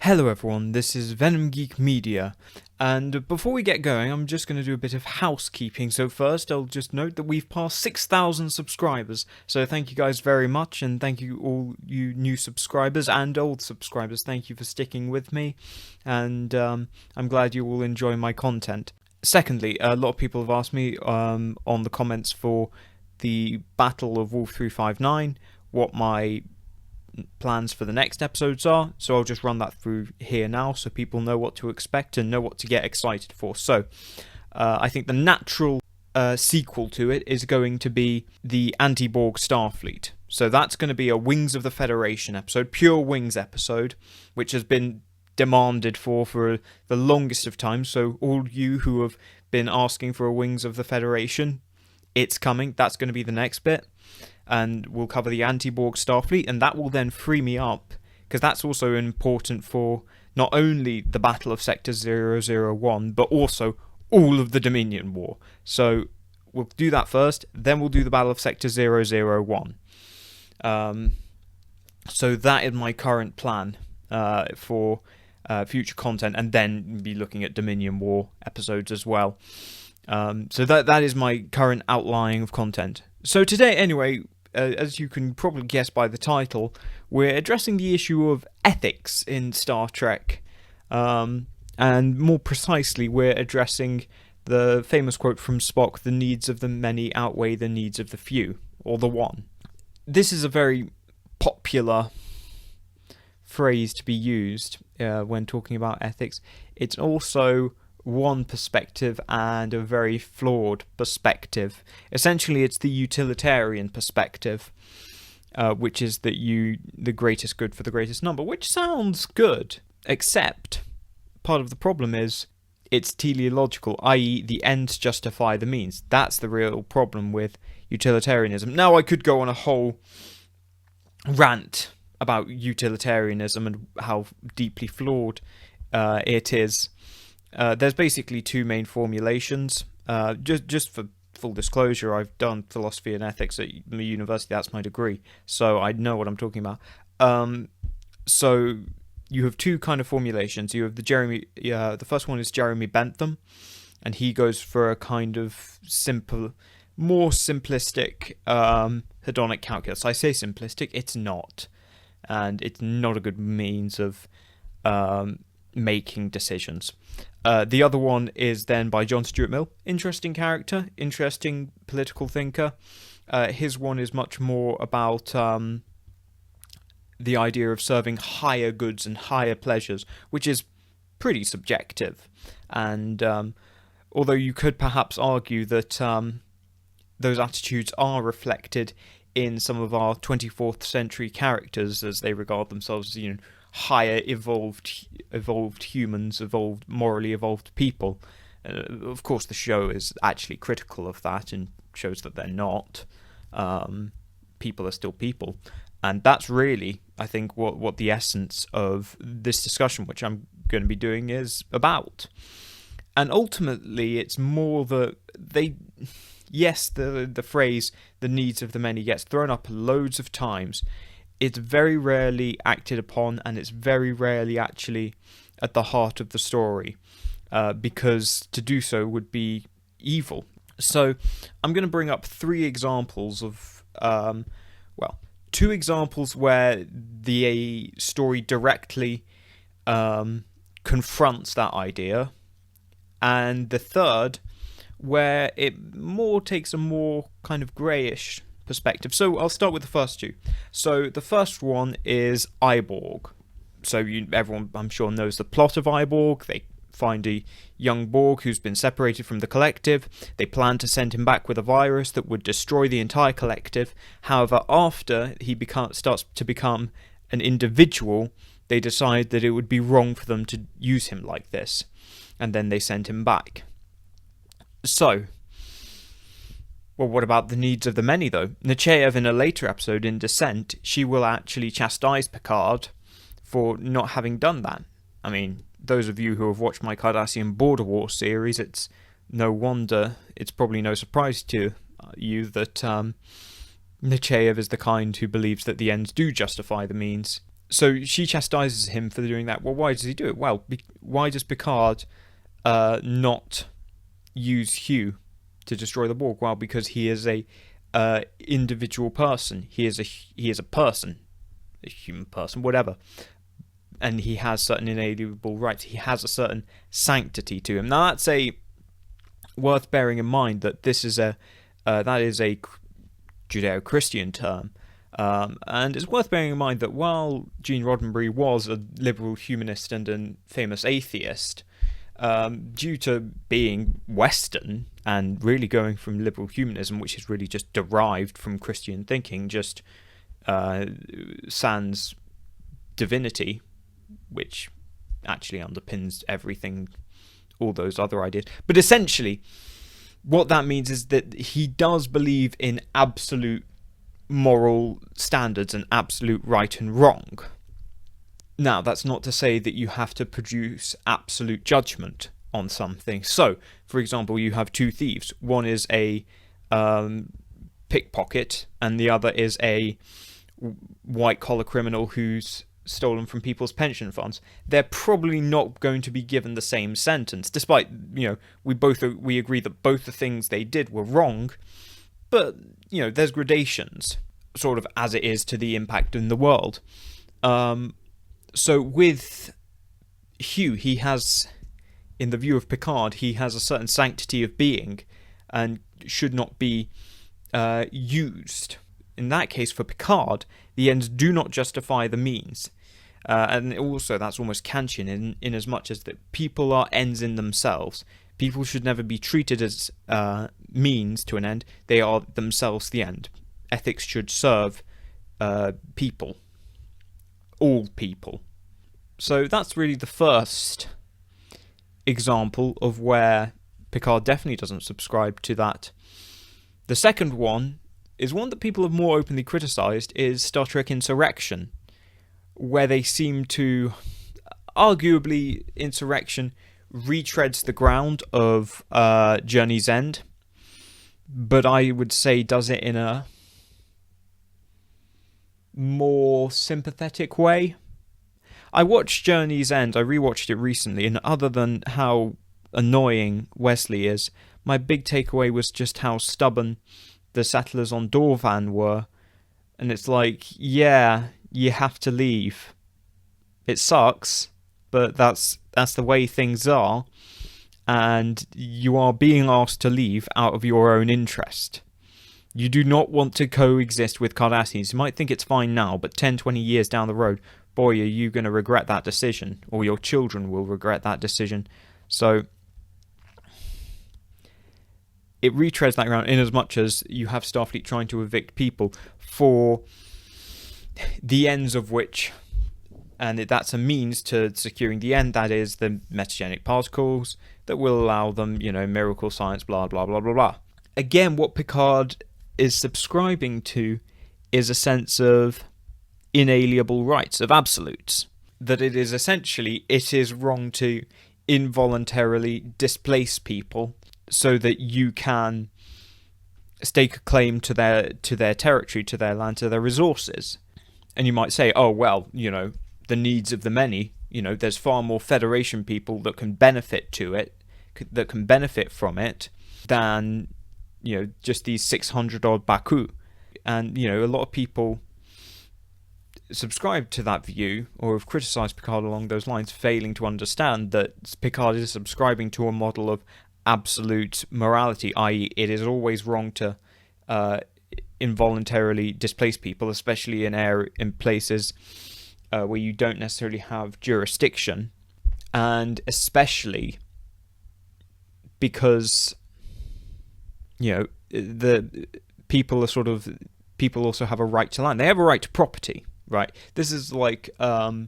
Hello everyone, this is Venom Geek Media, and before we get going, I'm just going to do a bit of housekeeping. So first, I'll just note that we've passed 6,000 subscribers, so thank you guys very much, and thank you all you new subscribers and old subscribers. Thank you for sticking with me, and I'm glad you all enjoy my content. Secondly, a lot of people have asked me on the comments for the Battle of Wolf 359 what my plans for the next episodes are, so I'll just run that through here now so people know what to expect and know what to get excited for. So I think the natural sequel to it is going to be the Anti-Borg Starfleet. So that's going to be a Wings of the Federation episode, pure Wings episode, which has been demanded for the longest of time. So all you who have been asking for a Wings of the Federation, it's coming. That's going to be the next bit. And we'll cover the Anti-Borg Starfleet, and that will then free me up, because that's also important for not only the Battle of Sector 001, but also all of the Dominion War. So we'll do that first, then we'll do the Battle of Sector 001. So that is my current plan for future content, and then be looking at Dominion War episodes as well. So that is my current outline of content. So today, anyway, as you can probably guess by the title, we're addressing the issue of ethics in Star Trek. And more precisely, we're addressing the famous quote from Spock, "The needs of the many outweigh the needs of the few," or the one. This is a very popular phrase to be used when talking about ethics. It's also one perspective and a very flawed perspective. Essentially, it's the utilitarian perspective, which is that the greatest good for the greatest number, which sounds good, except part of the problem is it's teleological, i.e. the ends justify the means. That's the real problem with utilitarianism. Now, I could go on a whole rant about utilitarianism and how deeply flawed it is. There's basically two main formulations. Just for full disclosure, I've done philosophy and ethics at the university. That's my degree, so I know what I'm talking about. So you have two kind of formulations. You have the first one is Jeremy Bentham, and he goes for a kind of more simplistic hedonic calculus. I say simplistic, it's not, and it's not a good means of making decisions. The other one is then by John Stuart Mill. Interesting character, interesting political thinker. His one is much more about the idea of serving higher goods and higher pleasures, which is pretty subjective. And although you could perhaps argue that those attitudes are reflected in some of our 24th century characters, as they regard themselves as, higher evolved humans, morally evolved people. Of course, the show is actually critical of that and shows that they're not. People are still people. And that's really, I think, what the essence of this discussion, which I'm going to be doing, is about. And ultimately, it's more that the phrase, "the needs of the many," gets thrown up loads of times. It's very rarely acted upon, and it's very rarely actually at the heart of the story, because to do so would be evil. So I'm going to bring up three examples of, two examples where the story directly confronts that idea, and the third where it takes a more kind of greyish perspective. So I'll start with the first two. So the first one is iBorg. So everyone, I'm sure, knows the plot of iBorg. They find a young Borg who's been separated from the collective. They plan to send him back with a virus that would destroy the entire collective. However, after he starts to become an individual, they decide that it would be wrong for them to use him like this, and then they send him back. So, well, what about the needs of the many, though? Nechayev, in a later episode in Descent, she will actually chastise Picard for not having done that. I mean, those of you who have watched my Cardassian Border War series, it's probably no surprise to you that Nechayev is the kind who believes that the ends do justify the means. So she chastises him for doing that. Well, why does he do it? Well, why does Picard not use Hugh to destroy the Borg? Well, because he is a individual person. He is a person, a human person, whatever, and he has certain inalienable rights. He has a certain sanctity to him. Now, that's worth bearing in mind that this is that is a Judeo-Christian term. And it's worth bearing in mind that while Gene Roddenberry was a liberal humanist and a famous atheist, due to being Western and really going from liberal humanism, which is really just derived from Christian thinking, just sans divinity, which actually underpins everything, all those other ideas. But essentially, what that means is that he does believe in absolute moral standards and absolute right and wrong. Now, that's not to say that you have to produce absolute judgment on something. So, for example, you have two thieves. One is a pickpocket, and the other is a white-collar criminal who's stolen from people's pension funds. They're probably not going to be given the same sentence, despite, we agree that both the things they did were wrong. But, there's gradations, sort of as it is to the impact in the world. So with Hugh, he has, in the view of Picard, he has a certain sanctity of being and should not be used. In that case, for Picard, the ends do not justify the means. And also, that's almost Kantian in as much as that people are ends in themselves. People should never be treated as means to an end. They are themselves the end. Ethics should serve people. All people. So that's really the first example of where Picard definitely doesn't subscribe to that. The second one is one that people have more openly criticised, is Star Trek Insurrection, where they seem to, arguably, Insurrection retreads the ground of Journey's End, but I would say does it in a more sympathetic way. I watched Journey's End, I rewatched it recently, and other than how annoying Wesley is, my big takeaway was just how stubborn the settlers on Dorvan were. And it's like, yeah, you have to leave. It sucks, but that's the way things are, and you are being asked to leave out of your own interest. You do not want to coexist with Cardassians. You might think it's fine now, but 10, 20 years down the road, boy, are you going to regret that decision, or your children will regret that decision. So it retreads that ground in as much as you have Starfleet trying to evict people for the ends of which, and that's a means to securing the end, that is the metagenic particles that will allow them, miracle science, blah, blah, blah, blah, blah. Again, what Picard is subscribing to is a sense of inalienable rights, of absolutes. That it is wrong to involuntarily displace people so that you can stake a claim to their territory, to their land, to their resources. And you might say, oh, well, the needs of the many, there's far more Federation people that can benefit from it than, just these 600 odd Baku. And, a lot of people subscribe to that view or have criticised Picard along those lines, failing to understand that Picard is subscribing to a model of absolute morality, i.e. it is always wrong to involuntarily displace people, especially in places where you don't necessarily have jurisdiction, and especially because the people also have a right to land. They have a right to property, right? This is like I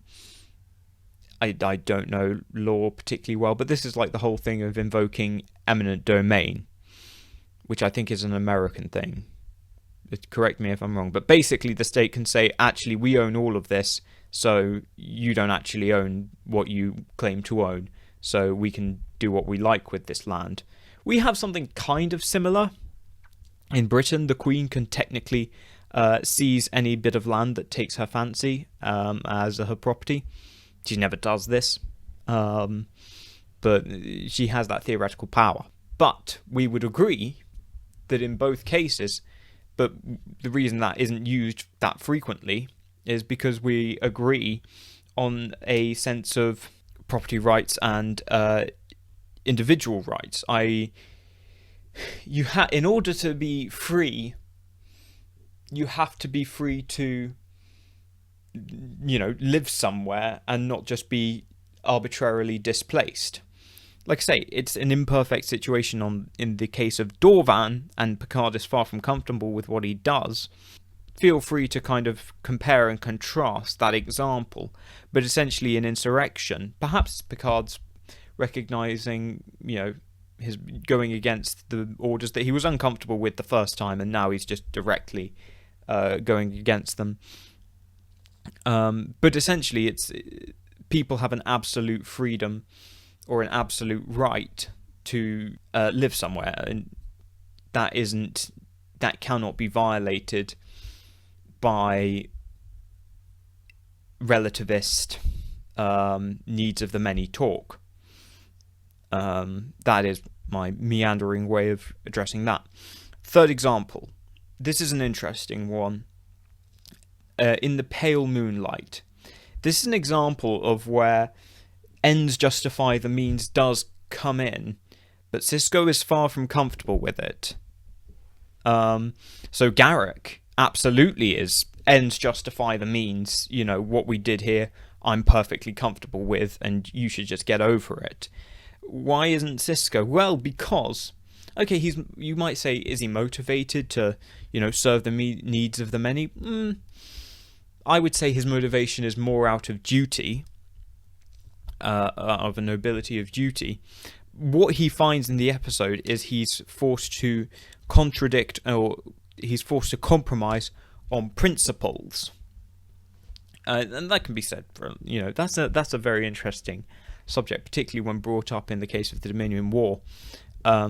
don't know law particularly well, but this is like the whole thing of invoking eminent domain, which I think is an American thing. Correct me if I'm wrong, but basically the state can say, actually, we own all of this, so you don't actually own what you claim to own, so we can do what we like with this land. We have something kind of similar. In Britain, the Queen can technically sees any bit of land that takes her fancy as her property. She never does this, but she has that theoretical power. But we would agree that in both cases, but the reason that isn't used that frequently is because we agree on a sense of property rights and individual rights. In order to be free, you have to be free to, live somewhere and not just be arbitrarily displaced. Like I say, it's an imperfect situation in the case of Dorvan, and Picard is far from comfortable with what he does. Feel free to kind of compare and contrast that example, but essentially in Insurrection, perhaps Picard's recognizing, his going against the orders that he was uncomfortable with the first time, and now he's just directly going against them. But essentially, it's people have an absolute freedom or an absolute right to live somewhere, and that cannot be violated by relativist needs of the many talk. That is my meandering way of addressing that. Third example. This is an interesting one. In the pale moonlight. This is an example of where ends justify the means does come in, but Sisko is far from comfortable with it. So Garak absolutely is ends justify the means. What we did here, I'm perfectly comfortable with, and you should just get over it. Why isn't Sisko? Well, because, okay, you might say, is he motivated to, serve the needs of the many? I would say his motivation is more out of duty, of a nobility of duty. What he finds in the episode is he's forced to contradict, or he's forced to compromise on principles. And that can be said for, that's a very interesting subject, particularly when brought up in the case of the Dominion War,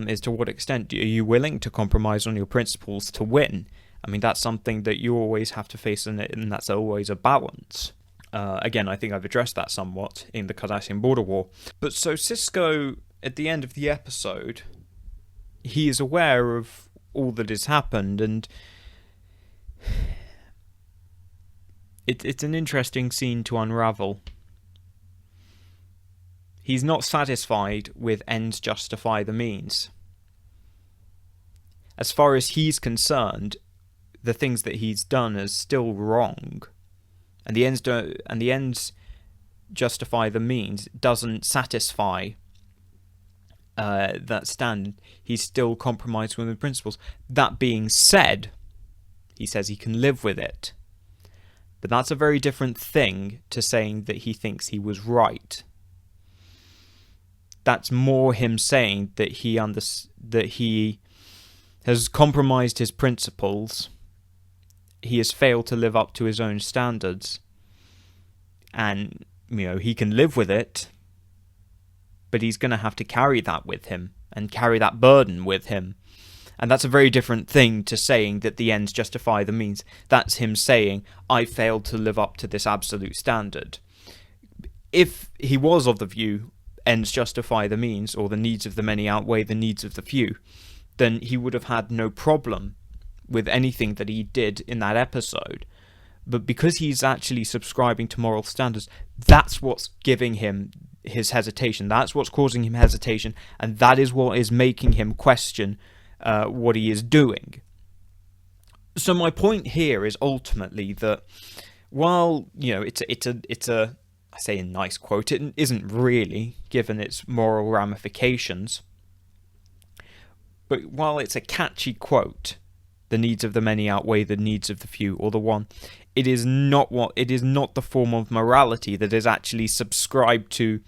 is to what extent are you willing to compromise on your principles to win? I mean, that's something that you always have to face, and that's always a balance. Again, I think I've addressed that somewhat in the Cardassian Border War. But so Sisko, at the end of the episode, he is aware of all that has happened, and it's an interesting scene to unravel. He's not satisfied with ends justify the means. As far as he's concerned, the things that he's done are still wrong, and the ends justify the means doesn't satisfy that standard. He's still compromised with the principles. That being said, he says he can live with it, but that's a very different thing to saying that he thinks he was right. That's more him saying that he has compromised his principles. He has failed to live up to his own standards, and he can live with it, but he's going to have to carry that with him and carry that burden with him. And that's a very different thing to saying that the ends justify the means. That's him saying, I failed to live up to this absolute standard. If he was of the view ends justify the means, or the needs of the many outweigh the needs of the few, then he would have had no problem with anything that he did in that episode. But because he's actually subscribing to moral standards, that's what's giving him his hesitation. That's what's causing him hesitation, and that is what is making him question what he is doing. So my point here is ultimately that while it's a I say a nice quote, it isn't really, given its moral ramifications. But while it's a catchy quote, the needs of the many outweigh the needs of the few, or the one, it is not the form of morality that is actually subscribed to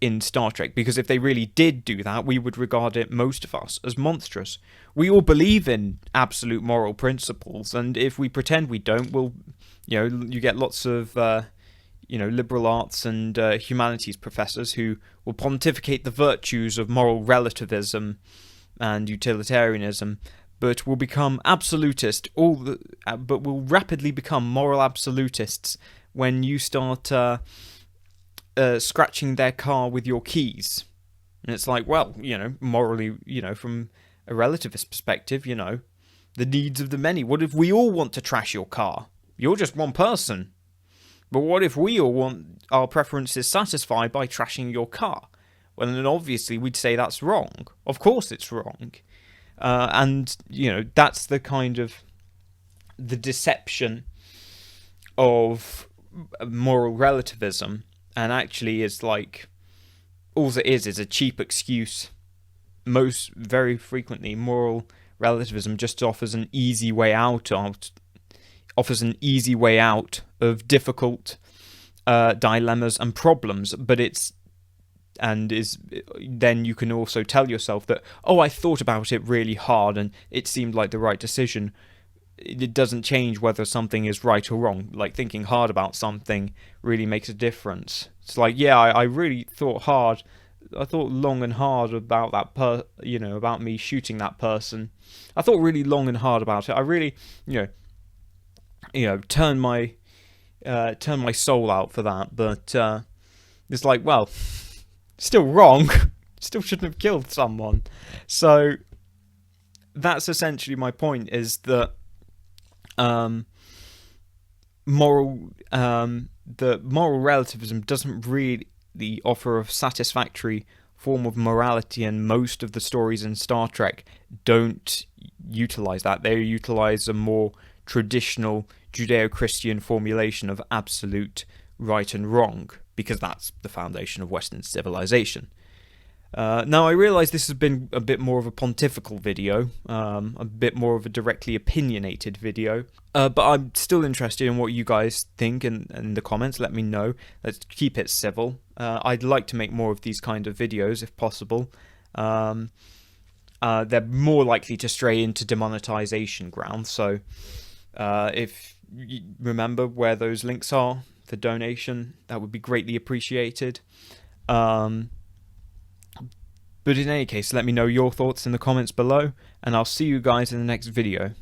in Star Trek. Because if they really did do that, we would regard it, most of us, as monstrous. We all believe in absolute moral principles, and if we pretend we don't, you get lots of liberal arts and humanities professors who will pontificate the virtues of moral relativism and utilitarianism, but will become absolutist. But will rapidly become moral absolutists when you start scratching their car with your keys. And it's like, well, morally, from a relativist perspective, the needs of the many. What if we all want to trash your car? You're just one person. But what if we all want our preferences satisfied by trashing your car? Well, then obviously we'd say that's wrong. Of course it's wrong. And, that's the kind of the deception of moral relativism. And actually is like, all it is a cheap excuse. Very frequently, moral relativism just offers an easy way out of difficult dilemmas and problems, then you can also tell yourself that, I thought about it really hard and it seemed like the right decision. It doesn't change whether something is right or wrong. Like, thinking hard about something really makes a difference. It's like, I really thought hard. I thought long and hard about about me shooting that person. I thought really long and hard about it. I really, turn my soul out for that. But it's like, well, still wrong. Still shouldn't have killed someone. So that's essentially my point, is that moral relativism doesn't really offer a satisfactory form of morality, and most of the stories in Star Trek don't utilize that. They utilize a more traditional Judeo-Christian formulation of absolute right and wrong, because that's the foundation of Western civilization. Now, I realise this has been a bit more of a pontifical video, a bit more of a directly opinionated video, but I'm still interested in what you guys think in the comments. Let me know. Let's keep it civil. I'd like to make more of these kind of videos if possible. They're more likely to stray into demonetization ground, so if you remember where those links are for donation, that would be greatly appreciated. But in any case, let me know your thoughts in the comments below, and I'll see you guys in the next video.